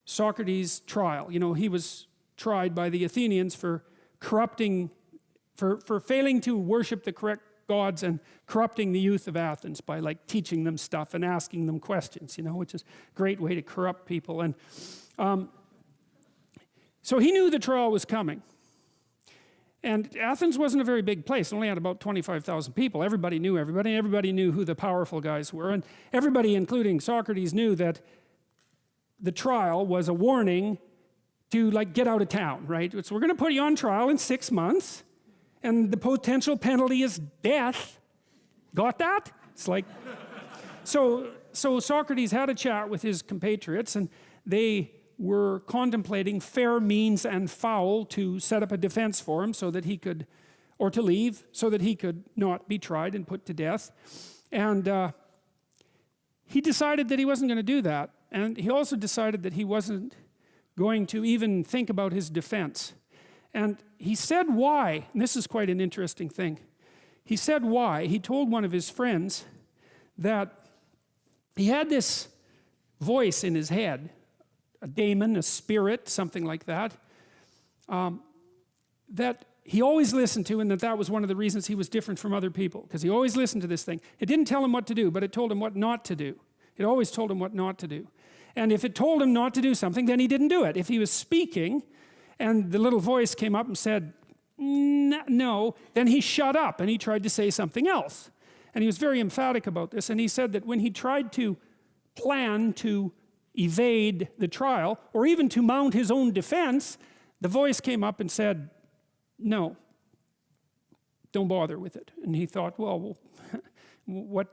Socrates' trial. You know, he was tried by the Athenians for corrupting, for failing to worship the correct gods and corrupting the youth of Athens by like teaching them stuff and asking them questions, you know, which is a great way to corrupt people. And so he knew the trial was coming. And Athens wasn't a very big place. It only had about 25,000 people. Everybody knew everybody. Everybody knew who the powerful guys were. And everybody, including Socrates, knew that the trial was a warning to like get out of town, right? So we're going to put you on trial in 6 months, and the potential penalty is death. Got that? It's like, so Socrates had a chat with his compatriots, and they were contemplating fair means and foul to set up a defense for him so that he could, or to leave, so that he could not be tried and put to death. And he decided that he wasn't going to do that. And he also decided that he wasn't going to even think about his defense. And he said why, and this is quite an interesting thing. He said why. He told one of his friends that he had this voice in his head, a daemon, a spirit, something like that, that he always listened to, and that was one of the reasons he was different from other people, because he always listened to this thing. It didn't tell him what to do, but it told him what not to do. It always told him what not to do. And if it told him not to do something, then he didn't do it. If he was speaking and the little voice came up and said, no, then he shut up and he tried to say something else. And he was very emphatic about this. And he said that when he tried to plan to evade the trial, or even to mount his own defense, the voice came up and said, no, don't bother with it. And he thought, well, what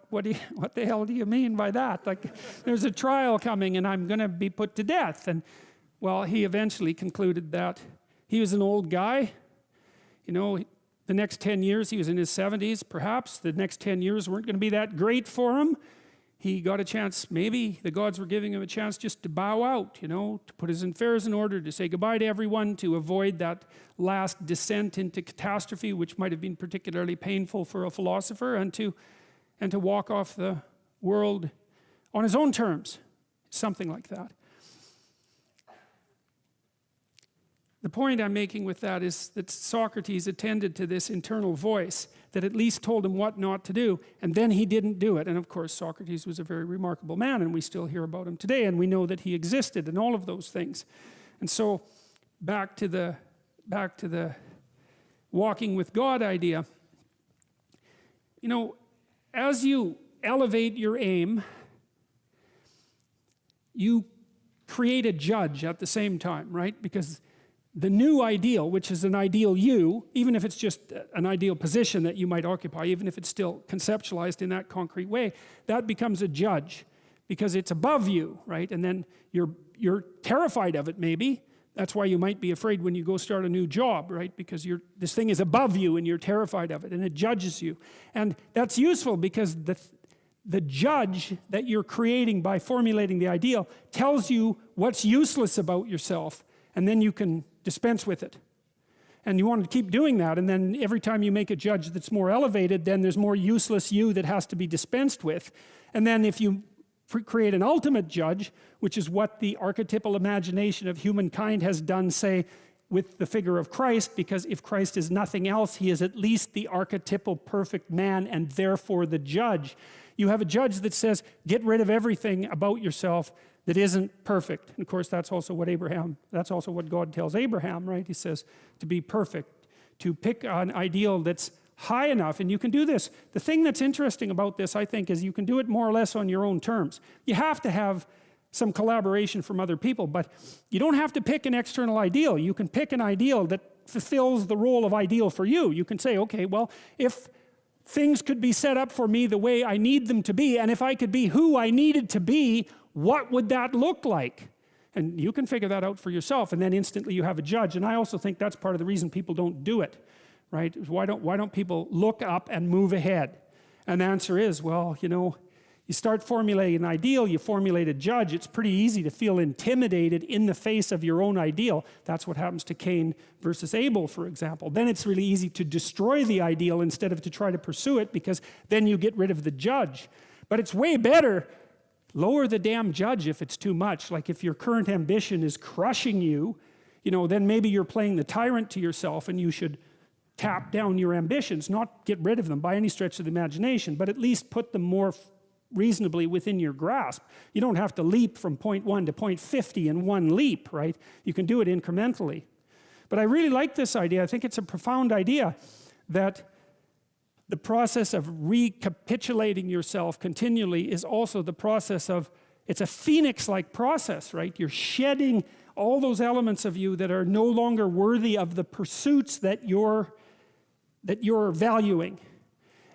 the hell do you mean by that? Like, there's a trial coming and I'm going to be put to death. And well, he eventually concluded that he was an old guy. You know, the next 10 years, he was in his 70s, perhaps. The next 10 years weren't going to be that great for him. He got a chance, maybe the gods were giving him a chance just to bow out, you know, to put his affairs in order, to say goodbye to everyone, to avoid that last descent into catastrophe, which might have been particularly painful for a philosopher, and to walk off the world on his own terms, something like that. The point I'm making with that is that Socrates attended to this internal voice that at least told him what not to do, and then he didn't do it. And of course, Socrates was a very remarkable man, and we still hear about him today, and we know that he existed and all of those things. And so, back to the walking with God idea. You know, as you elevate your aim, you create a judge at the same time, right? Because the new ideal, which is an ideal you, even if it's just an ideal position that you might occupy, even if it's still conceptualized in that concrete way, that becomes a judge because it's above you, right? And then you're terrified of it, maybe. That's why you might be afraid when you go start a new job, right? Because this thing is above you and you're terrified of it, and it judges you. And that's useful because the judge that you're creating by formulating the ideal tells you what's useless about yourself, and then you can dispense with it. And you want to keep doing that, and then every time you make a judge that's more elevated, then there's more useless you that has to be dispensed with. And then if you create an ultimate judge, which is what the archetypal imagination of humankind has done, say, with the figure of Christ, because if Christ is nothing else, he is at least the archetypal perfect man and therefore the judge. You have a judge that says, get rid of everything about yourself that isn't perfect. And of course, that's also what God tells Abraham, right? He says to be perfect, to pick an ideal that's high enough, and you can do this. The thing that's interesting about this, I think, is you can do it more or less on your own terms. You have to have some collaboration from other people, but you don't have to pick an external ideal. You can pick an ideal that fulfills the role of ideal for you. You can say, okay, well, if things could be set up for me the way I need them to be, and if I could be who I needed to be, what would that look like? And you can figure that out for yourself, and then instantly you have a judge. And I also think that's part of the reason people don't do it, right? Why don't people look up and move ahead? And the answer is, well, you know, you start formulating an ideal, you formulate a judge, it's pretty easy to feel intimidated in the face of your own ideal. That's what happens to Cain versus Abel, for example. Then it's really easy to destroy the ideal instead of to try to pursue it, because then you get rid of the judge. But it's way better lower the damn judge if it's too much. Like if your current ambition is crushing you, then maybe you're playing the tyrant to yourself, and you should tap down your ambitions, not get rid of them by any stretch of the imagination, but at least put them more reasonably within your grasp. You don't have to leap from point 1 to point 50 in one leap, right? You can do it incrementally. But I really like this idea. I think it's a profound idea that the process of recapitulating yourself continually is also the process of, it's a phoenix-like process, right? You're shedding all those elements of you that are no longer worthy of the pursuits that you're valuing.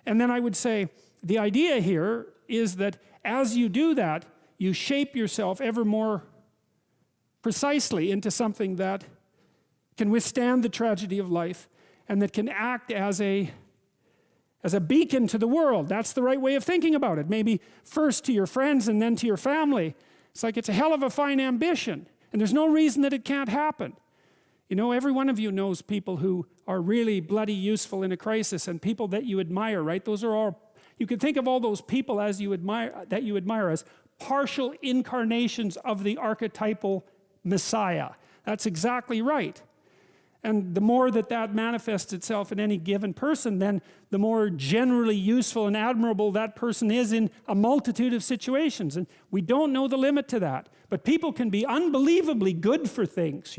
And then I would say the idea here is that as you do that, you shape yourself ever more precisely into something that can withstand the tragedy of life and that can act as a beacon to the world. That's the right way of thinking about it. Maybe first to your friends and then to your family. It's like it's a hell of a fine ambition, and there's no reason that it can't happen. Every one of you knows people who are really bloody useful in a crisis, and people that you admire, right? Those are all, you could think of all those people as that you admire as partial incarnations of the archetypal Messiah. That's exactly right. And the more that manifests itself in any given person, then the more generally useful and admirable that person is in a multitude of situations. And we don't know the limit to that. But people can be unbelievably good for things,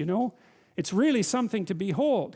It's really something to behold.